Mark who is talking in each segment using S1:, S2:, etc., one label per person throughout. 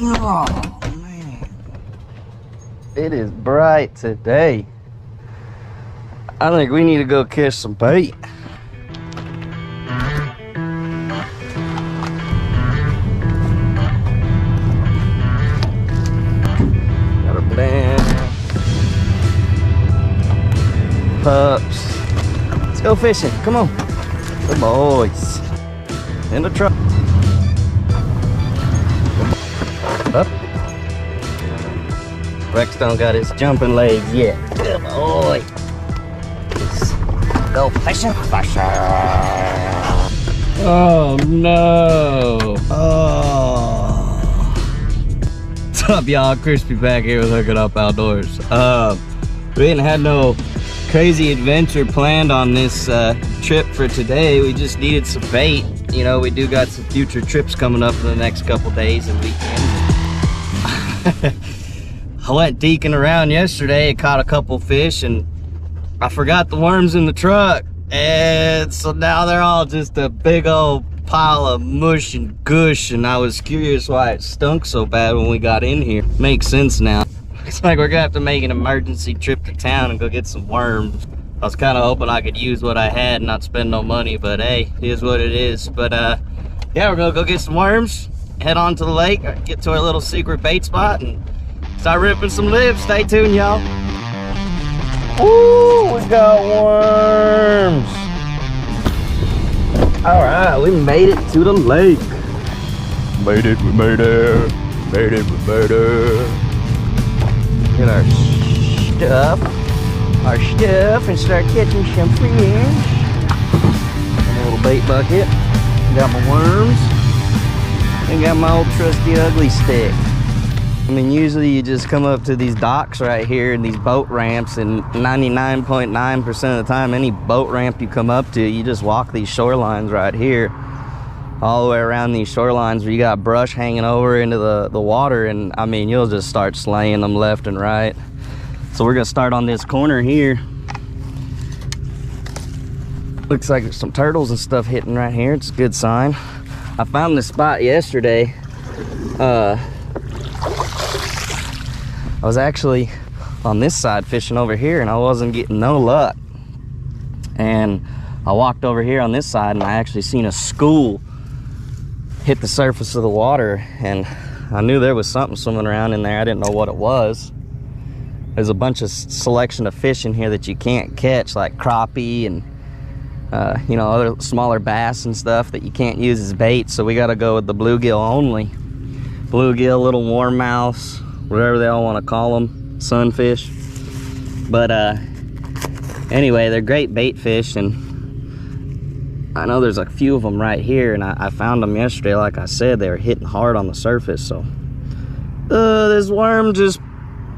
S1: Oh, man. It is bright today. I think we need to go catch some bait. Got our blend. Pups. Let's go fishing. Come on. Good boys. In the truck. Up. Rex don't got his jumping legs yet. Good boy. Let's go fishing.
S2: Oh no.
S1: Oh.
S2: What's up, y'all? Crispy back here with Hooking Up Outdoors. We didn't have no crazy adventure planned on this trip for today. We just needed some bait. You know, we do got some future trips coming up in the next couple days and weekends. I went deeking around yesterday and caught a couple fish, and I forgot the worms in the truck, and so now they're all just a big old pile of mush and gush, and I was curious why it stunk so bad when we got in here. Makes sense now. It's like we're gonna have to make an emergency trip to town and go get some worms. I was kind of hoping I could use what I had and not spend no money, but hey, it is what it is. But yeah, we're gonna go get some worms, head on to the lake, get to our little secret bait spot, and start ripping some libs. Stay tuned, y'all.
S1: Ooh, we got worms. All right, we made it to the lake.
S2: Made it, we made it. Made it, we made it.
S1: Get our stuff and start catching some fish. A little bait bucket. Got my worms. And got my old trusty ugly stick. I mean, usually you just come up to these docks right here and these boat ramps, and 99.9% of the time, any boat ramp you come up to, you just walk these shorelines right here. All the way around these shorelines where you got brush hanging over into the water, and I mean, you'll just start slaying them left and right. So we're gonna start on this corner here. Looks like there's some turtles and stuff hitting right here. It's a good sign. I found this spot yesterday. I was actually on this side fishing over here, and I wasn't getting no luck. And I walked over here on this side, and I actually seen a school hit the surface of the water, and I knew there was something swimming around in there. I didn't know what it was. There's a bunch of selection of fish in here that you can't catch, like crappie and you know, other smaller bass and stuff that you can't use as bait. So we got to go with the bluegill only. Bluegill, little warmouths, whatever they all want to call them, sunfish. But anyway, they're great bait fish, and I know there's a few of them right here, and I found them yesterday. Like I said, they were hitting hard on the surface. So this worm just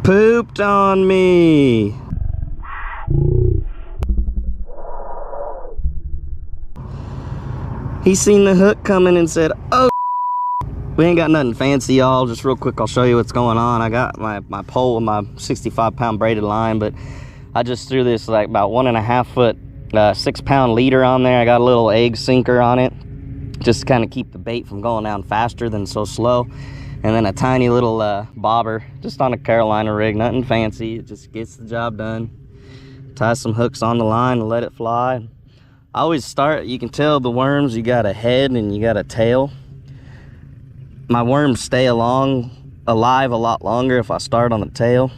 S1: pooped on me. He seen the hook coming and said, oh, we ain't got nothing fancy, y'all. Just real quick, I'll show you what's going on. I got my pole with my 65-pound braided line, but I just threw this like about 1.5 foot 6-pound leader on there. I got a little egg sinker on it, just to kind of keep the bait from going down faster than so slow. And then a tiny little bobber, just on a Carolina rig, nothing fancy. It just gets the job done. Tie some hooks on the line and let it fly. I always start, you can tell the worms, you got a head and you got a tail. My worms stay alive a lot longer if I start on the tail.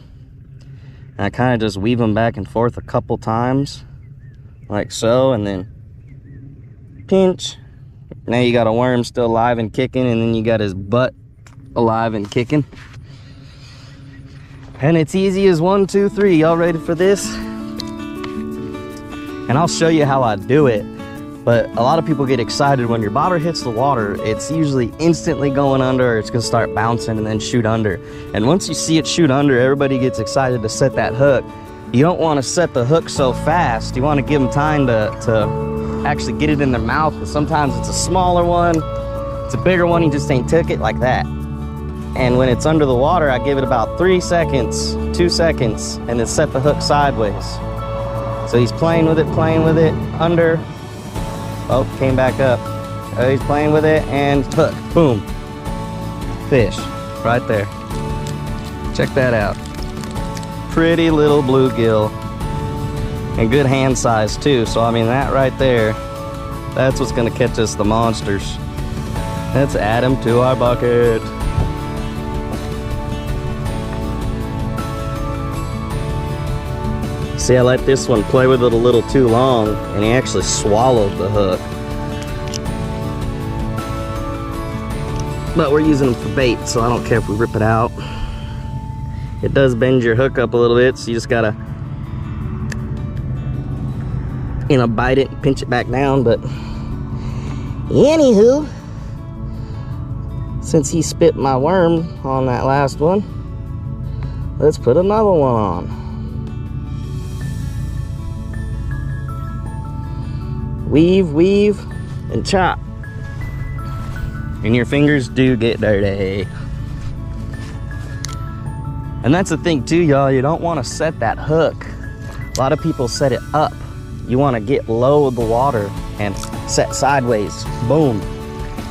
S1: And I kind of just weave them back and forth a couple times, like so, and then pinch. Now you got a worm still alive and kicking, and then you got his butt alive and kicking. And it's easy as 1, 2, 3. Y'all ready for this? And I'll show you how I do it. But a lot of people get excited when your bobber hits the water. It's usually instantly going under, or it's gonna start bouncing and then shoot under. And once you see it shoot under, everybody gets excited to set that hook. You don't want to set the hook so fast. You want to give them time to actually get it in their mouth. But sometimes it's a smaller one, it's a bigger one, he just ain't took it like that. And when it's under the water, I give it about 3 seconds, 2 seconds, and then set the hook sideways. So he's playing with it, under. Oh, came back up. He's playing with it, and hook, boom, fish. right there. Check that out. Pretty little bluegill. And good hand size too. So I mean, that right there, that's what's gonna catch us the monsters. Let's add them to our bucket. See, I let this one play with it a little too long, and he actually swallowed the hook. But we're using them for bait, so I don't care if we rip it out. It does bend your hook up a little bit, so you just gotta, you know, bite it and pinch it back down. But anywho, since he spit my worm on that last one, let's put another one on. Weave, weave, and chop. And your fingers do get dirty. And that's the thing too, y'all. You don't want to set that hook. A lot of people set it up. You want to get low of the water and set sideways. Boom.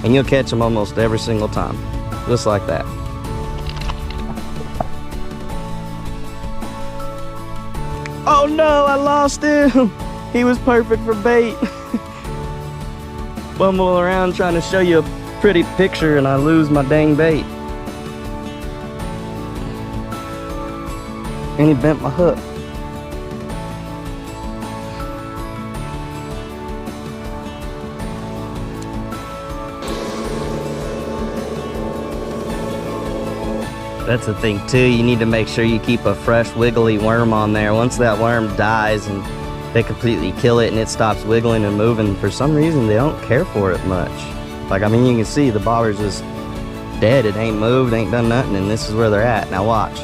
S1: And you'll catch them almost every single time. Just like that. Oh no, I lost him. He was perfect for bait. Bumble around trying to show you a pretty picture and I lose my dang bait. And he bent my hook. That's the thing too, you need to make sure you keep a fresh wiggly worm on there. Once that worm dies and they completely kill it and it stops wiggling and moving, for some reason they don't care for it much. Like, I mean, you can see the bobber's just dead. It ain't moved, ain't done nothing, and this is where they're at. Now watch.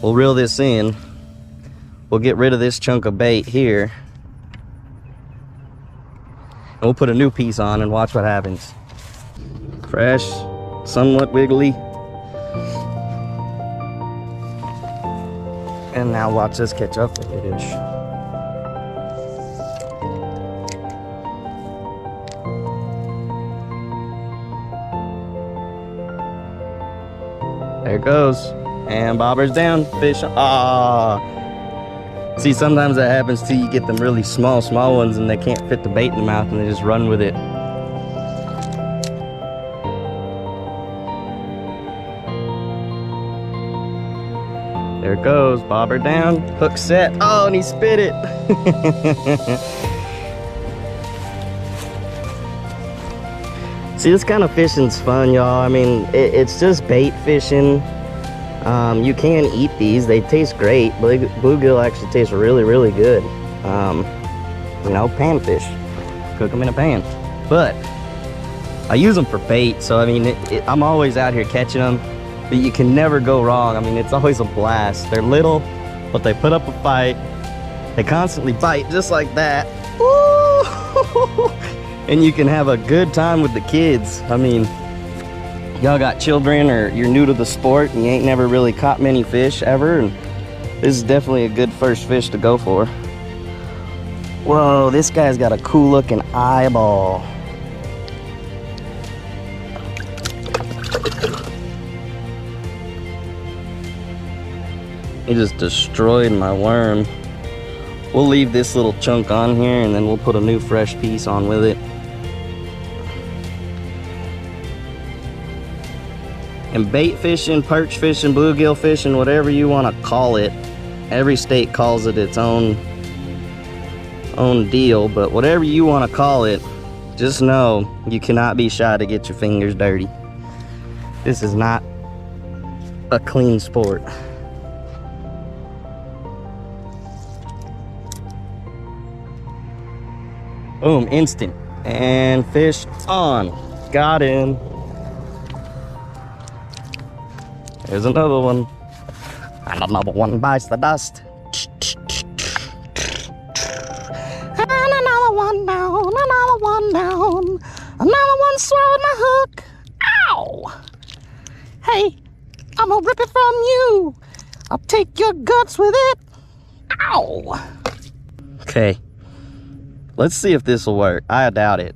S1: We'll reel this in. We'll get rid of this chunk of bait here. And we'll put a new piece on and watch what happens. Fresh, somewhat wiggly. And now watch this catch up with the fish. There it goes. And bobber's down, fish, ah. See, sometimes that happens too. You get them really small ones and they can't fit the bait in the mouth and they just run with it. There it goes, bobber down, hook set. Oh, and he spit it. See, this kind of fishing's fun, y'all. I mean, it's just bait fishing. You can eat these, they taste great. Bluegill actually tastes really, really good. You know, pan fish, cook them in a pan. But I use them for bait, so I mean, I'm always out here catching them. But you can never go wrong. I mean, it's always a blast. They're little, but they put up a fight. They constantly bite just like that. Ooh! And you can have a good time with the kids. I mean, y'all got children or you're new to the sport and you ain't never really caught many fish ever, and this is definitely a good first fish to go for. Whoa, this guy's got a cool looking eyeball. He just destroyed my worm. We'll leave this little chunk on here and then we'll put a new fresh piece on with it. And bait fishing, perch fishing, bluegill fishing, whatever you want to call it, every state calls it its own deal, but whatever you want to call it, just know you cannot be shy to get your fingers dirty. This is not a clean sport. Boom, instant. And fish on. Got him. There's another one. And another one bites the dust. And another one down, another one down. Another one swallowed my hook. Ow! Hey, I'm gonna rip it from you. I'll take your guts with it. Ow! Okay. Let's see if this will work. I doubt it.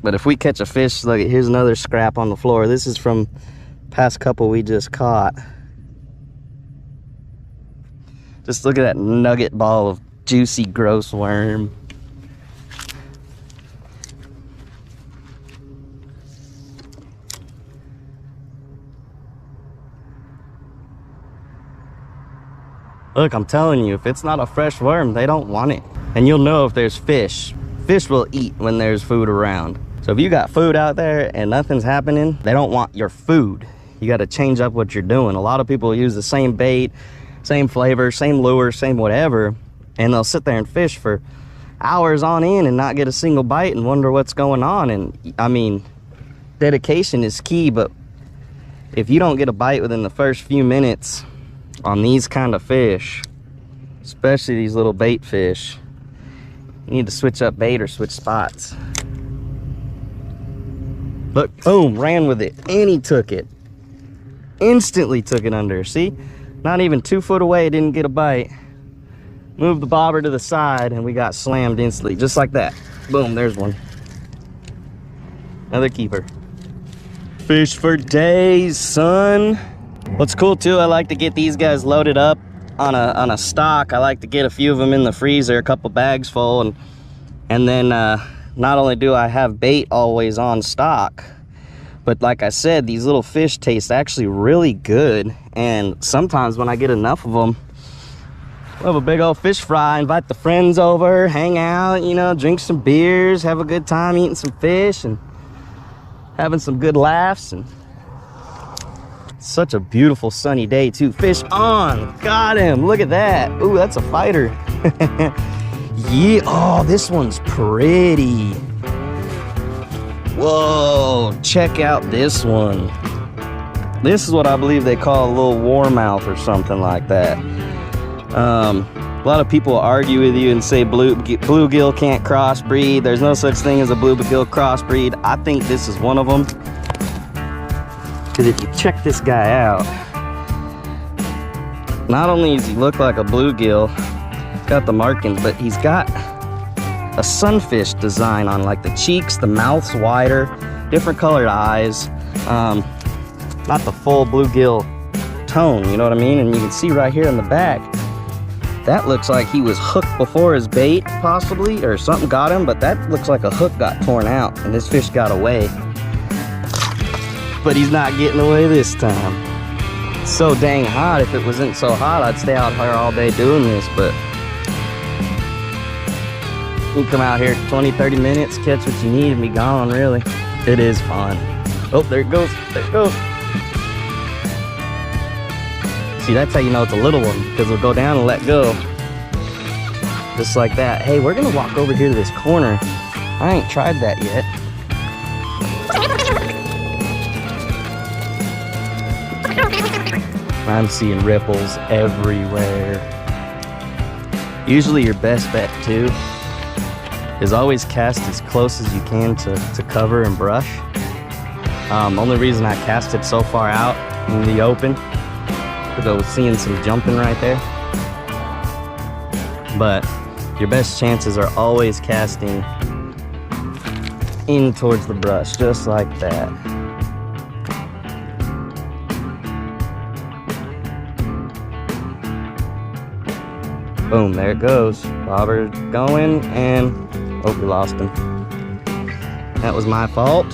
S1: But if we catch a fish, look, here's another scrap on the floor. This is from past couple we just caught. Just look at that nugget ball of juicy, gross worm. Look, I'm telling you, if it's not a fresh worm, they don't want it. And you'll know if there's fish. Fish will eat when there's food around. So if you got food out there and nothing's happening, they don't want your food. You got to change up what you're doing. A lot of people use the same bait, same flavor, same lure, same whatever, and they'll sit there and fish for hours on end and not get a single bite and wonder what's going on. And I mean, dedication is key, but if you don't get a bite within the first few minutes on these kind of fish, especially these little bait fish, you need to switch up bait or switch spots. Look, boom, ran with it, and he took it. Instantly took it under. See, not even 2 foot away, didn't get a bite. Moved the bobber to the side and we got slammed instantly, just like that. Boom, there's one. Another keeper. Fish for days, son. What's cool too, I like to get these guys loaded up on a stock. I like to get a few of them in the freezer, a couple bags full, and then not only do I have bait always on stock, but like I said, these little fish taste actually really good. And sometimes when I get enough of them, we'll have a big old fish fry, invite the friends over, hang out, you know, drink some beers, have a good time eating some fish and having some good laughs. And such a beautiful sunny day too. Fish on, got him, look at that. Ooh, that's a fighter. Yeah, oh, this one's pretty. Whoa, check out this one. This is what I believe they call a little warmouth or something like that. A lot of people argue with you and say bluegill can't crossbreed. There's no such thing as a bluegill crossbreed. I think this is one of them. Because if you check this guy out, not only does he look like a bluegill, got the markings, but he's got a sunfish design on like the cheeks, the mouth's wider, different colored eyes. Not the full bluegill tone, you know what I mean? And you can see right here in the back, that looks like he was hooked before his bait, possibly, or something got him, but that looks like a hook got torn out and this fish got away. But he's not getting away this time. It's so dang hot. If it wasn't so hot, I'd stay out here all day doing this, but you come out here 20-30 minutes, catch what you need and be gone, really. It is fun. Oh, there it goes, there it goes. See, that's how you know it's a little one, because it'll go down and let go. Just like that. Hey, we're gonna walk over here to this corner. I ain't tried that yet. I'm seeing ripples everywhere. Usually your best bet too is always cast as close as you can to cover and brush. Only reason I casted so far out in the open, because I was seeing some jumping right there. But your best chances are always casting in towards the brush, just like that. Boom, there it goes. Bobber's going, and oh, we lost him. That was my fault.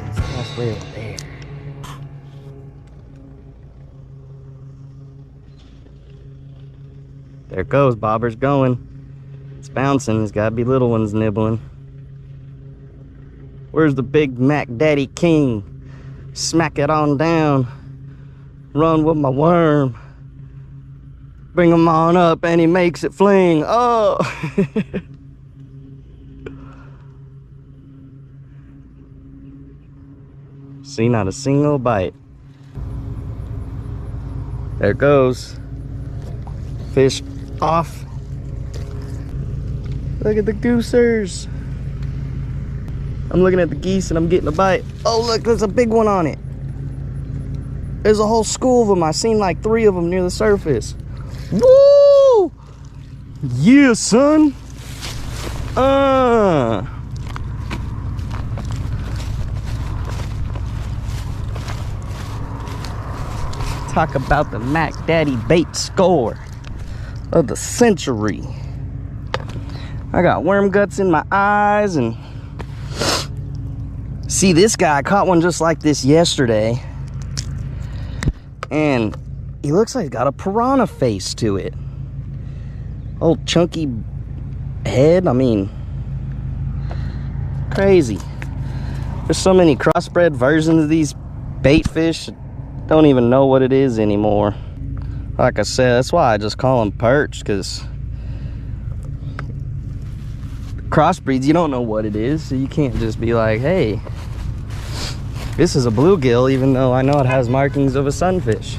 S1: It's halfway over there. There it goes, Bobber's going. It's bouncing, there's gotta be little ones nibbling. Where's the Big Mac Daddy King? Smack it on down. Run with my worm. Bring him on up and he makes it fling. Oh! See, not a single bite. There it goes. Fish off. Look at the goosers. I'm looking at the geese and I'm getting a bite. Oh, look, there's a big one on it. There's a whole school of them. I seen like 3 of them near the surface. Woo! Yeah, son. talk about the Mac Daddy bait score of the century. I got worm guts in my eyes, and see this guy, I caught one just like this yesterday, and he looks like he's got a piranha face to it. Old chunky head, I mean, crazy. There's so many crossbred versions of these bait fish, don't even know what it is anymore. Like I said, that's why I just call them perch, because crossbreeds, you don't know what it is, so you can't just be like, hey, this is a bluegill, even though I know it has markings of a sunfish.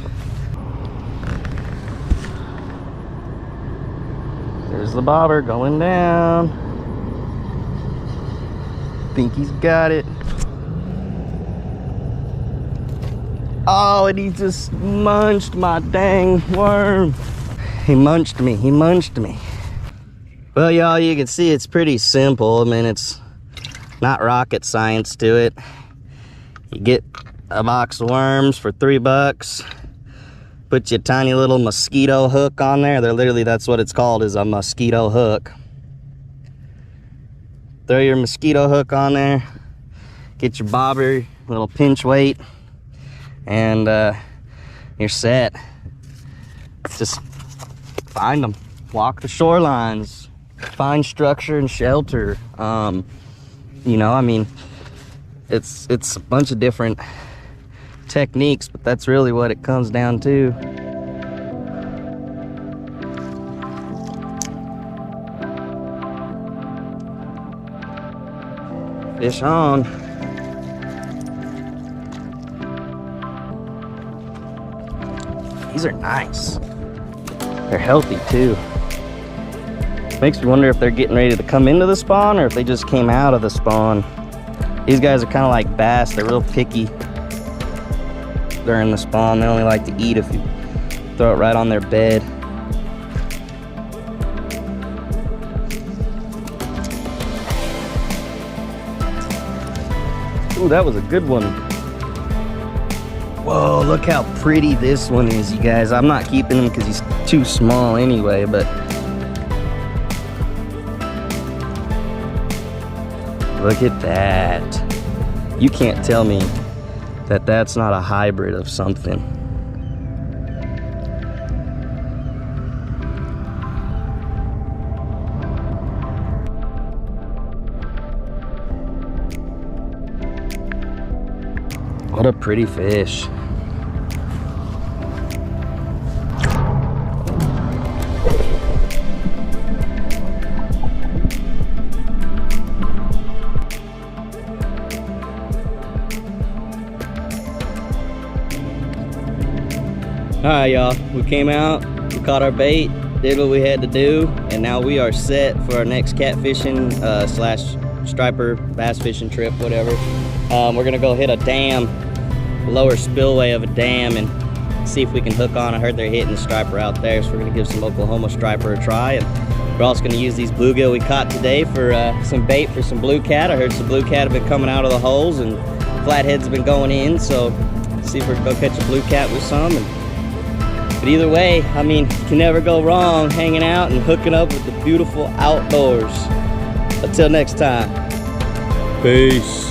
S1: There's the bobber going down. Think he's got it. Oh, and he just munched my dang worm. He munched me, he munched me. Well, y'all, you can see it's pretty simple. I mean, it's not rocket science to it. You get a box of worms for $3. Put your tiny little mosquito hook on there. They're literally, that's what it's called, is a mosquito hook. Throw your mosquito hook on there. Get your bobber, little pinch weight, and you're set. Just find them, walk the shorelines, find structure and shelter. You know, I mean, it's a bunch of different techniques, but that's really what it comes down to. Fish on. These are nice. They're healthy too. Makes me wonder if they're getting ready to come into the spawn or if they just came out of the spawn. These guys are kind of like bass. They're real picky during the spawn. They only like to eat if you throw it right on their bed. Ooh, that was a good one. Whoa, look how pretty this one is, you guys. I'm not keeping him because he's too small anyway, but look at that. You can't tell me that that's not a hybrid of something. What a pretty fish. Alright, y'all, we came out, we caught our bait, did what we had to do, and now we are set for our next catfishing slash striper bass fishing trip, whatever. We're gonna go hit a dam, lower spillway of a dam, and see if we can hook on. I heard they're hitting the striper out there, so we're gonna give some Oklahoma striper a try. And we're also gonna use these bluegill we caught today for some bait for some blue cat. I heard some blue cat have been coming out of the holes and flatheads have been going in, so see if we can go catch a blue cat with some. But either way, I mean, you can never go wrong hanging out and hooking up with the beautiful outdoors. Until next time, peace.